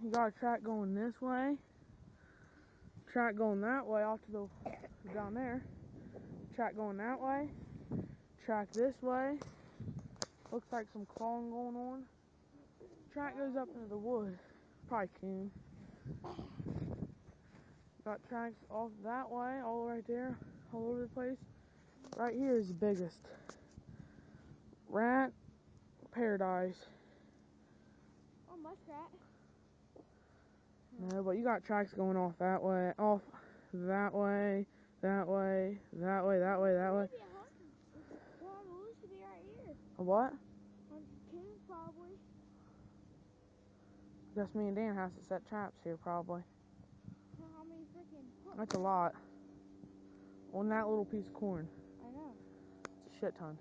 You got a track going this way. Track going that way off to the down there. Track going that way. Track this way. Looks like some clawing going on. Track goes up into the wood. Probably coon. Got tracks off that way, all right there, all over the place. Right here is the biggest. Rat paradise. Oh, muskrat. No, but you got tracks going off that way, off that way, that way, that way, that way, that way. Maybe a hunting. Well, this could be right here. A what? Coon, probably. Guess me and Dan has to set traps here, probably. How many freaking hooks? That's a lot. On that little piece of corn. I know. It's a shit ton.